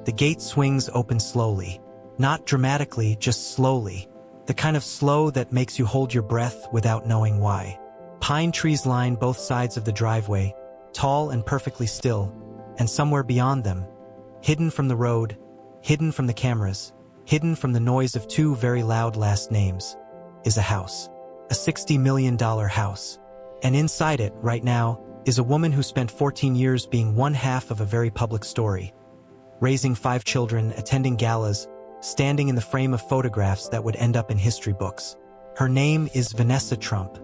The gate swings open slowly. Not dramatically, just slowly. The kind of slow that makes you hold your breath without knowing why. Pine trees line both sides of the driveway, tall and perfectly still, and somewhere beyond them, hidden from the road, hidden from the cameras, hidden from the noise of two very loud last names, is a house. A $60 million house. And inside it, right now, is a woman who spent 14 years being one half of a very public story. Raising 5 children, attending galas, standing in the frame of photographs that would end up in history books. Her name is Vanessa Trump.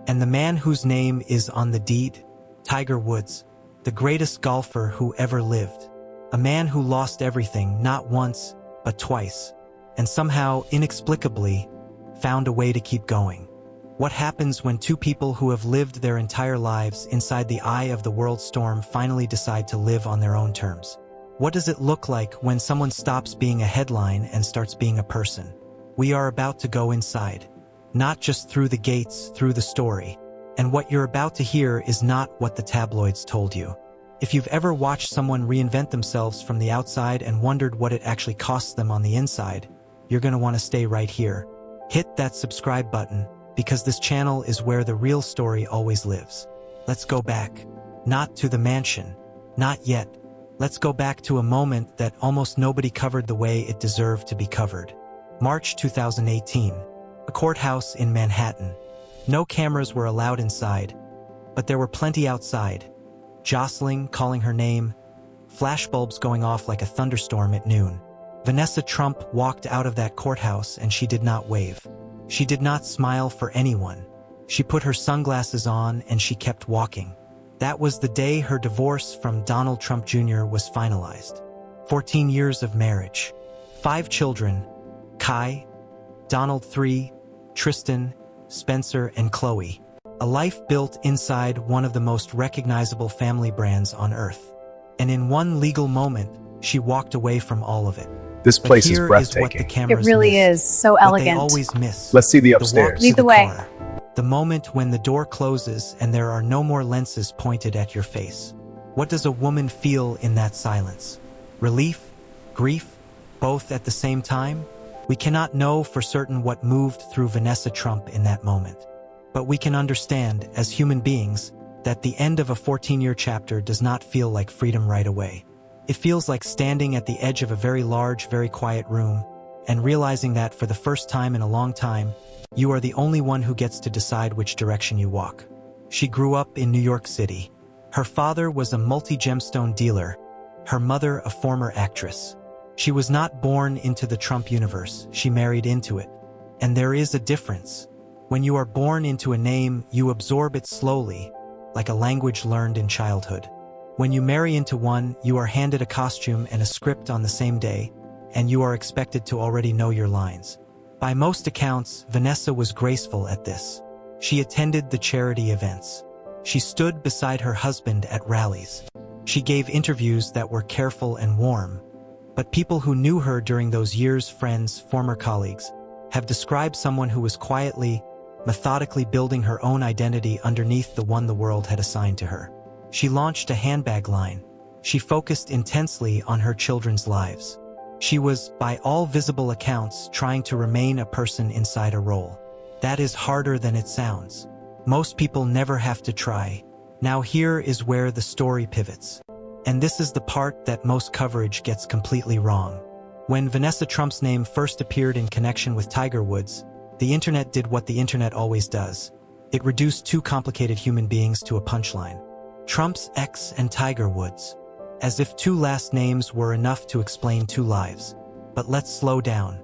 And the man whose name is on the deed? Tiger Woods, the greatest golfer who ever lived. A man who lost everything, not once, but twice. And somehow, inexplicably, found a way to keep going. What happens when two people who have lived their entire lives inside the eye of the world storm finally decide to live on their own terms? What does it look like when someone stops being a headline and starts being a person? We are about to go inside. Not just through the gates, through the story. And what you're about to hear is not what the tabloids told you. If you've ever watched someone reinvent themselves from the outside and wondered what it actually costs them on the inside, you're going to want to stay right here. Hit that subscribe button, because this channel is where the real story always lives. Let's go back. Not to the mansion. Not yet. Let's go back to a moment that almost nobody covered the way it deserved to be covered. March 2018. A courthouse in Manhattan. No cameras were allowed inside, but there were plenty outside. Jostling, calling her name. Flashbulbs going off like a thunderstorm at noon. Vanessa Trump walked out of that courthouse and she did not wave. She did not smile for anyone. She put her sunglasses on and she kept walking. That was the day her divorce from Donald Trump Jr. was finalized. 14 years of marriage. 5 children. Kai, Donald 3, Tristan, Spencer, and Chloe. A life built inside one of the most recognizable family brands on earth. And in one legal moment, she walked away from all of it. This place is What the breathtaking. cameras It really miss, is so what elegant. they always miss. Let's see the walk upstairs. to Lead the way. car. The moment when the door closes and there are no more lenses pointed at your face. What does a woman feel in that silence? Relief? Grief? Both at the same time? We cannot know for certain what moved through Vanessa Trump in that moment. But we can understand, as human beings, that the end of a 14-year chapter does not feel like freedom right away. It feels like standing at the edge of a very large, very quiet room, and realizing that for the first time in a long time, you are the only one who gets to decide which direction you walk. She grew up in New York City. Her father was a multi-gemstone dealer, her mother a former actress. She was not born into the Trump universe, she married into it. And there is a difference. When you are born into a name, you absorb it slowly, like a language learned in childhood. When you marry into one, you are handed a costume and a script on the same day, and you are expected to already know your lines. By most accounts, Vanessa was graceful at this. She attended the charity events. She stood beside her husband at rallies. She gave interviews that were careful and warm. But people who knew her during those years, friends, former colleagues, have described someone who was quietly, methodically building her own identity underneath the one the world had assigned to her. She launched a handbag line. She focused intensely on her children's lives. She was, by all visible accounts, trying to remain a person inside a role. That is harder than it sounds. Most people never have to try. Now here is where the story pivots. And this is the part that most coverage gets completely wrong. When Vanessa Trump's name first appeared in connection with Tiger Woods, the internet did what the internet always does. It reduced two complicated human beings to a punchline. Trump's ex and Tiger Woods. As if 2 last names were enough to explain 2 lives. But let's slow down.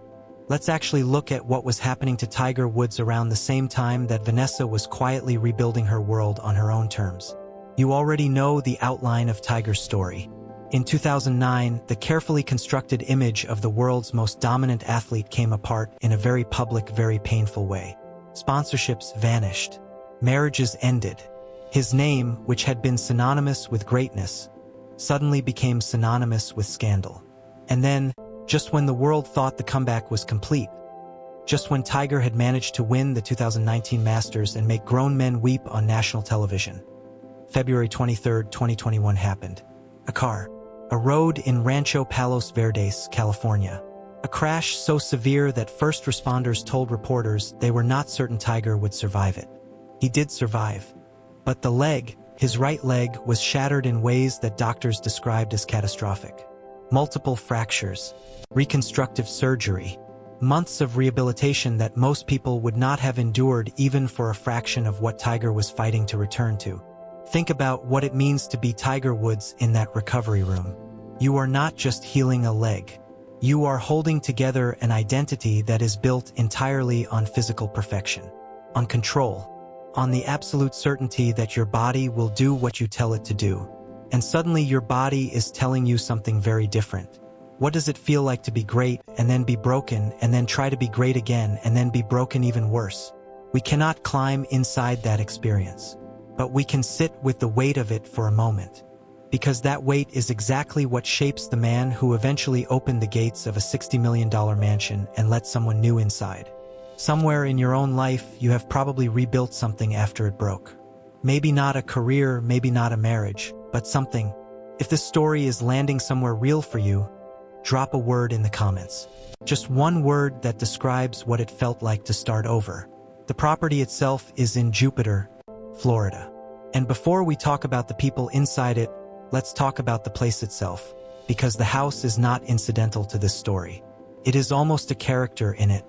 Let's actually look at what was happening to Tiger Woods around the same time that Vanessa was quietly rebuilding her world on her own terms. You already know the outline of Tiger's story. In 2009, the carefully constructed image of the world's most dominant athlete came apart in a very public, very painful way. Sponsorships vanished. Marriages ended. His name, which had been synonymous with greatness, suddenly became synonymous with scandal. And then, just when the world thought the comeback was complete, just when Tiger had managed to win the 2019 Masters and make grown men weep on national television, February 23, 2021 happened. A car. a road in Rancho Palos Verdes, California. A crash so severe that first responders told reporters they were not certain Tiger would survive it. He did survive. But the leg, his right leg, was shattered in ways that doctors described as catastrophic. Multiple fractures, reconstructive surgery, months of rehabilitation that most people would not have endured even for a fraction of what Tiger was fighting to return to. Think about what it means to be Tiger Woods in that recovery room. You are not just healing a leg. You are holding together an identity that is built entirely on physical perfection, on control, on the absolute certainty that your body will do what you tell it to do. And suddenly your body is telling you something very different. What does it feel like to be great and then be broken and then try to be great again and then be broken even worse? We cannot climb inside that experience, but we can sit with the weight of it for a moment. Because that weight is exactly what shapes the man who eventually opened the gates of a $60 million mansion and let someone new inside. Somewhere in your own life, you have probably rebuilt something after it broke. Maybe not a career, maybe not a marriage, but something. If this story is landing somewhere real for you, drop a word in the comments. Just one word that describes what it felt like to start over. The property itself is in Jupiter, Florida. And before we talk about the people inside it, let's talk about the place itself, because the house is not incidental to this story. It is almost a character in it.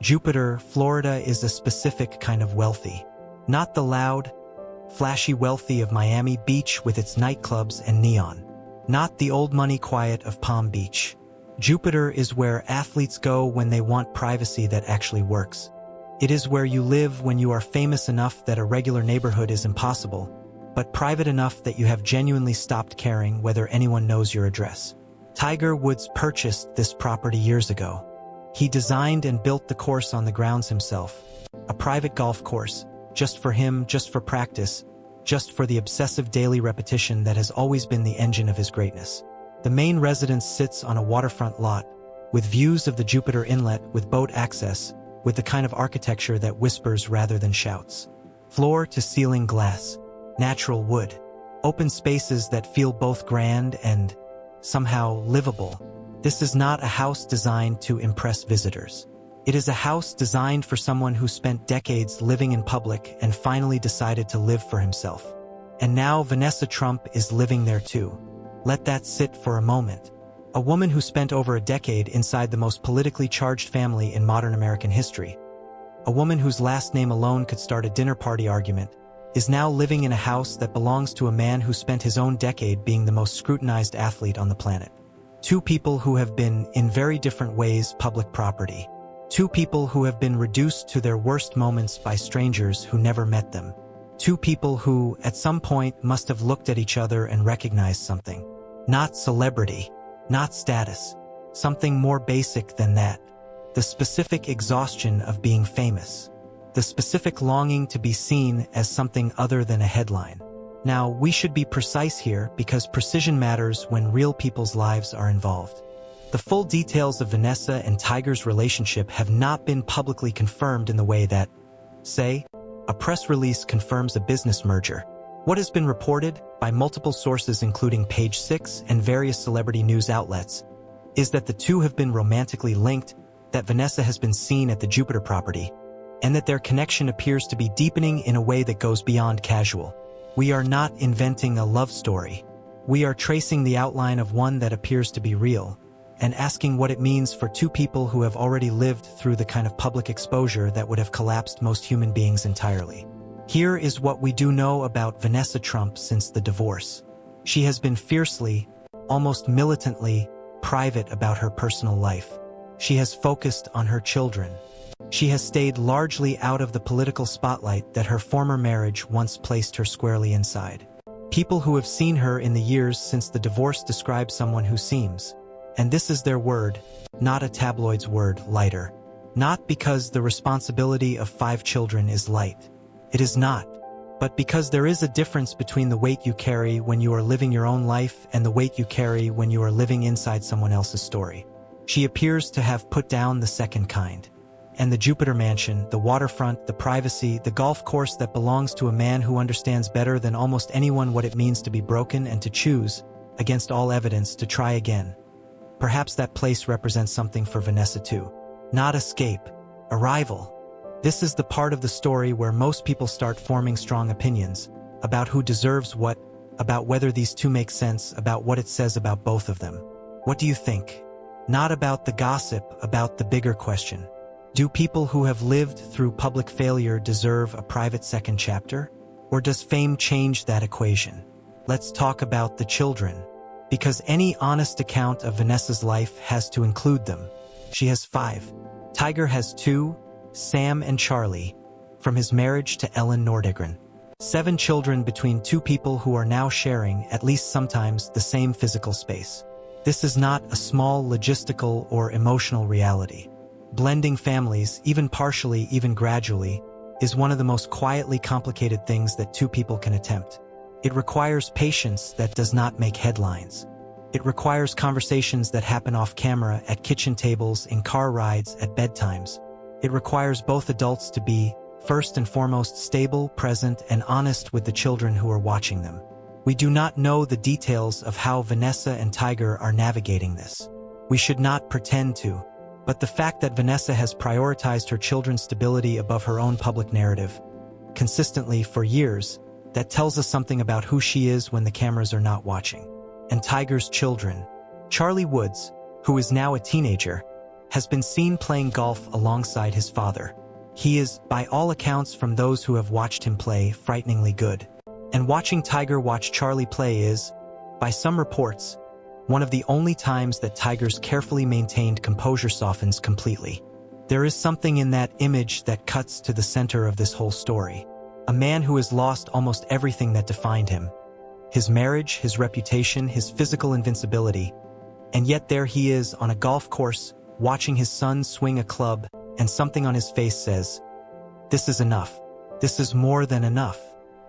Jupiter, Florida is a specific kind of wealthy. Not the loud, flashy wealthy of Miami Beach with its nightclubs and neon. Not the old money quiet of Palm Beach. Jupiter is where athletes go when they want privacy that actually works. It is where you live when you are famous enough that a regular neighborhood is impossible, but private enough that you have genuinely stopped caring whether anyone knows your address. Tiger Woods purchased this property years ago. He designed and built the course on the grounds himself. A private golf course, just for him, just for practice, just for the obsessive daily repetition that has always been the engine of his greatness. The main residence sits on a waterfront lot, with views of the Jupiter Inlet with boat access, with the kind of architecture that whispers rather than shouts. Floor-to-ceiling glass, natural wood, open spaces that feel both grand and, somehow, livable. This is not a house designed to impress visitors. It is a house designed for someone who spent decades living in public and finally decided to live for himself. And now Vanessa Trump is living there too. Let that sit for a moment. A woman who spent over a decade inside the most politically charged family in modern American history. A woman whose last name alone could start a dinner party argument, is now living in a house that belongs to a man who spent his own decade being the most scrutinized athlete on the planet. Two people who have been, in very different ways, public property. Two people who have been reduced to their worst moments by strangers who never met them. Two people who, at some point, must have looked at each other and recognized something. Not celebrity, not status. Something more basic than that. The specific exhaustion of being famous. The specific longing to be seen as something other than a headline. Now, we should be precise here because precision matters when real people's lives are involved. The full details of Vanessa and Tiger's relationship have not been publicly confirmed in the way that, say, a press release confirms a business merger. What has been reported, by multiple sources including Page 6 and various celebrity news outlets, is that the two have been romantically linked, that Vanessa has been seen at the Jupiter property, and that their connection appears to be deepening in a way that goes beyond casual. We are not inventing a love story. We are tracing the outline of one that appears to be real, and asking what it means for two people who have already lived through the kind of public exposure that would have collapsed most human beings entirely. Here is what we do know about Vanessa Trump since the divorce. She has been fiercely, almost militantly, private about her personal life. She has focused on her children. She has stayed largely out of the political spotlight that her former marriage once placed her squarely inside. People who have seen her in the years since the divorce describe someone who seems, and this is their word, not a tabloid's word, lighter. Not because the responsibility of 5 children is light. It is not. But because there is a difference between the weight you carry when you are living your own life and the weight you carry when you are living inside someone else's story. She appears to have put down the second kind. And the Jupiter mansion, the waterfront, the privacy, the golf course that belongs to a man who understands better than almost anyone what it means to be broken and to choose, against all evidence, to try again. Perhaps that place represents something for Vanessa too. Not escape, arrival. This is the part of the story where most people start forming strong opinions about who deserves what, about whether these two make sense, about what it says about both of them. What do you think? Not about the gossip, about the bigger question. Do people who have lived through public failure deserve a private second chapter? Or does fame change that equation? Let's talk about the children. Because any honest account of Vanessa's life has to include them. She has 5. Tiger has 2, Sam and Charlie, from his marriage to Ellen Nordegren. 7 children between 2 people who are now sharing, at least sometimes, the same physical space. This is not a small logistical or emotional reality. Blending families, even partially, even gradually, is one of the most quietly complicated things that 2 people can attempt. It requires patience that does not make headlines. It requires conversations that happen off camera, at kitchen tables, in car rides, at bedtimes. It requires both adults to be, first and foremost, stable, present, and honest with the children who are watching them. We do not know the details of how Vanessa and Tiger are navigating this. We should not pretend to. But the fact that Vanessa has prioritized her children's stability above her own public narrative, consistently for years, that tells us something about who she is when the cameras are not watching. And Tiger's children. Charlie Woods, who is now a teenager, has been seen playing golf alongside his father. He is, by all accounts from those who have watched him play, frighteningly good. And watching Tiger watch Charlie play is, by some reports, one of the only times that Tiger's carefully maintained composure softens completely. There is something in that image that cuts to the center of this whole story. A man who has lost almost everything that defined him. His marriage, his reputation, his physical invincibility. And yet there he is on a golf course, watching his son swing a club, and something on his face says, "This is enough. This is more than enough."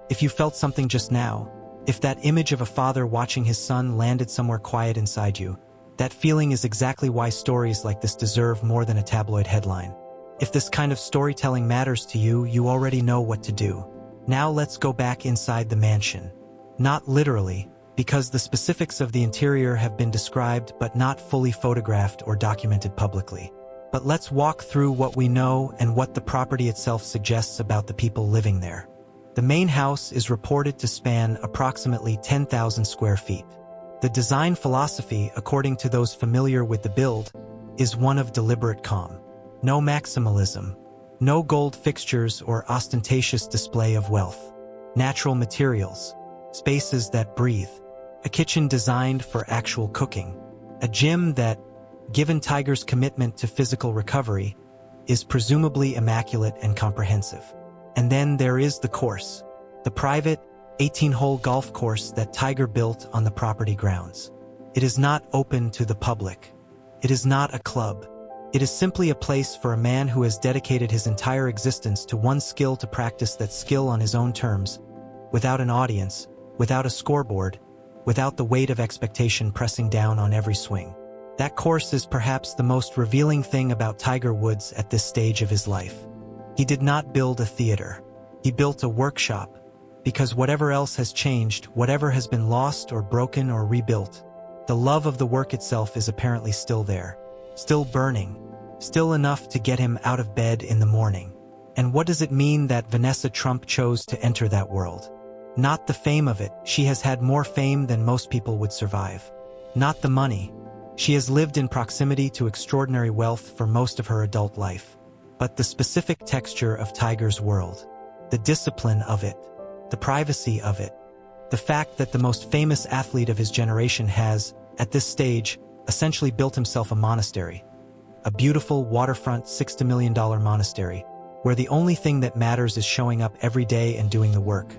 If you felt something just now, if that image of a father watching his son landed somewhere quiet inside you, that feeling is exactly why stories like this deserve more than a tabloid headline. If this kind of storytelling matters to you, you already know what to do. Now let's go back inside the mansion. Not literally, because the specifics of the interior have been described but not fully photographed or documented publicly. But let's walk through what we know and what the property itself suggests about the people living there. The main house is reported to span approximately 10,000 square feet. The design philosophy, according to those familiar with the build, is one of deliberate calm. No maximalism, no gold fixtures or ostentatious display of wealth. Natural materials, spaces that breathe, a kitchen designed for actual cooking, a gym that, given Tiger's commitment to physical recovery, is presumably immaculate and comprehensive. And then there is the course, the private, 18-hole golf course that Tiger built on the property grounds. It is not open to the public. It is not a club. It is simply a place for a man who has dedicated his entire existence to one skill, to practice that skill on his own terms, without an audience, without a scoreboard, without the weight of expectation pressing down on every swing. That course is perhaps the most revealing thing about Tiger Woods at this stage of his life. He did not build a theater. He built a workshop, because whatever else has changed, whatever has been lost or broken or rebuilt, the love of the work itself is apparently still there, still burning, still enough to get him out of bed in the morning. And what does it mean that Vanessa Trump chose to enter that world? Not the fame of it. She has had more fame than most people would survive. Not the money. She has lived in proximity to extraordinary wealth for most of her adult life. But the specific texture of Tiger's world, the discipline of it, the privacy of it, the fact that the most famous athlete of his generation has, at this stage, essentially built himself a monastery, a beautiful waterfront $60 million monastery, where the only thing that matters is showing up every day and doing the work.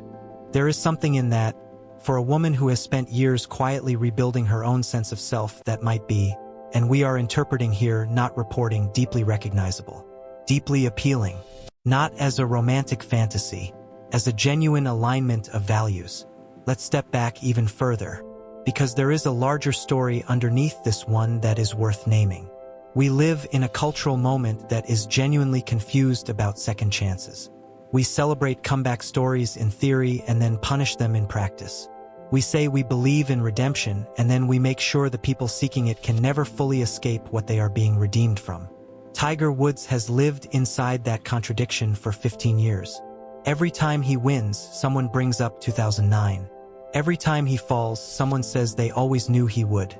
There is something in that, for a woman who has spent years quietly rebuilding her own sense of self, that might be, and we are interpreting here, not reporting, deeply recognizable, deeply appealing, not as a romantic fantasy, as a genuine alignment of values. Let's step back even further, because there is a larger story underneath this one that is worth naming. We live in a cultural moment that is genuinely confused about second chances. We celebrate comeback stories in theory and then punish them in practice. We say we believe in redemption, and then we make sure the people seeking it can never fully escape what they are being redeemed from. Tiger Woods has lived inside that contradiction for 15 years. Every time he wins, someone brings up 2009. Every time he falls, someone says they always knew he would.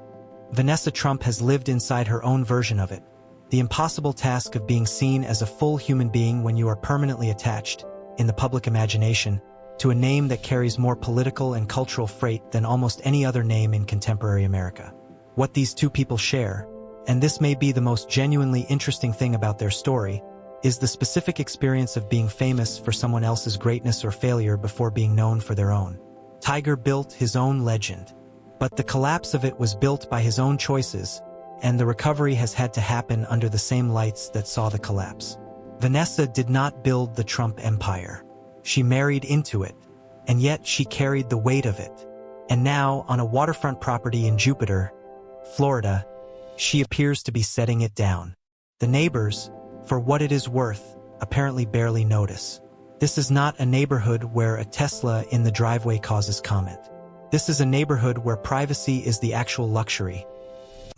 Vanessa Trump has lived inside her own version of it. The impossible task of being seen as a full human being when you are permanently attached, in the public imagination, to a name that carries more political and cultural freight than almost any other name in contemporary America. What these two people share, and this may be the most genuinely interesting thing about their story, is the specific experience of being famous for someone else's greatness or failure before being known for their own. Tiger built his own legend, but the collapse of it was built by his own choices, and the recovery has had to happen under the same lights that saw the collapse. Vanessa did not build the Trump empire. She married into it, and yet she carried the weight of it. And now, on a waterfront property in Jupiter, Florida, she appears to be setting it down. The neighbors, for what it is worth, apparently barely notice. This is not a neighborhood where a Tesla in the driveway causes comment. This is a neighborhood where privacy is the actual luxury.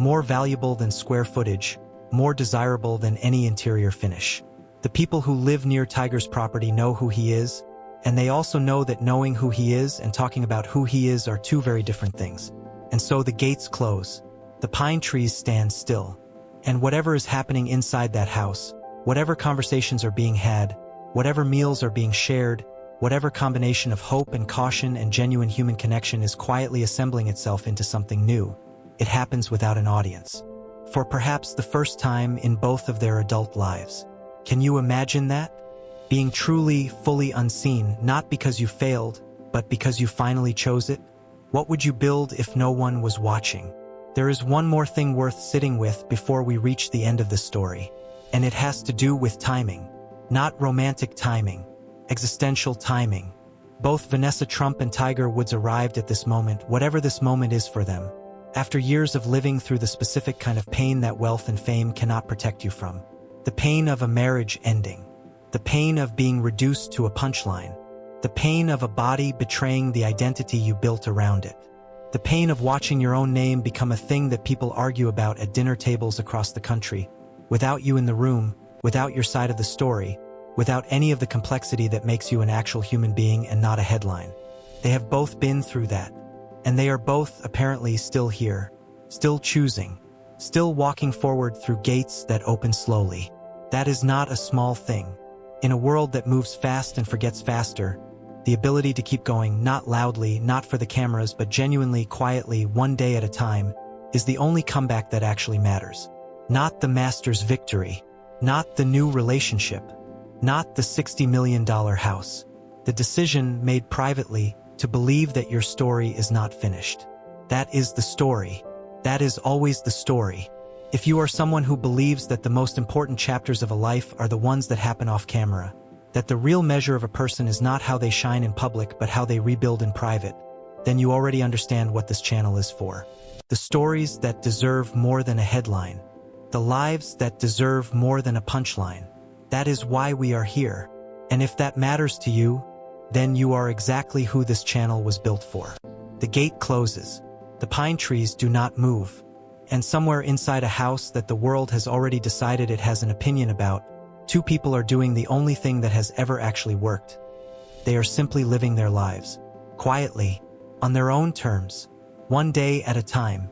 More valuable than square footage, more desirable than any interior finish. The people who live near Tiger's property know who he is, and they also know that knowing who he is and talking about who he is are two very different things. And so the gates close, the pine trees stand still, and whatever is happening inside that house, whatever conversations are being had, whatever meals are being shared, whatever combination of hope and caution and genuine human connection is quietly assembling itself into something new, it happens without an audience. For perhaps the first time in both of their adult lives. Can you imagine that? Being truly, fully unseen, not because you failed, but because you finally chose it? What would you build if no one was watching? There is one more thing worth sitting with before we reach the end of the story, and it has to do with timing. Not romantic timing, existential timing. Both Vanessa Trump and Tiger Woods arrived at this moment, whatever this moment is for them, after years of living through the specific kind of pain that wealth and fame cannot protect you from. The pain of a marriage ending. The pain of being reduced to a punchline. The pain of a body betraying the identity you built around it. The pain of watching your own name become a thing that people argue about at dinner tables across the country, without you in the room, without your side of the story, without any of the complexity that makes you an actual human being and not a headline. They have both been through that. And they are both apparently still here, still choosing, still walking forward through gates that open slowly. That is not a small thing. In a world that moves fast and forgets faster, the ability to keep going, not loudly, not for the cameras, but genuinely, quietly, one day at a time, is the only comeback that actually matters. Not the master's victory, not the new relationship, not the $60 million house. The decision made privately to believe that your story is not finished. That is the story. That is always the story. If you are someone who believes that the most important chapters of a life are the ones that happen off camera, that the real measure of a person is not how they shine in public but how they rebuild in private, then you already understand what this channel is for. The stories that deserve more than a headline. The lives that deserve more than a punchline. That is why we are here. And if that matters to you, then you are exactly who this channel was built for. The gate closes. The pine trees do not move. And somewhere inside a house that the world has already decided it has an opinion about, two people are doing the only thing that has ever actually worked. They are simply living their lives, quietly, on their own terms, one day at a time,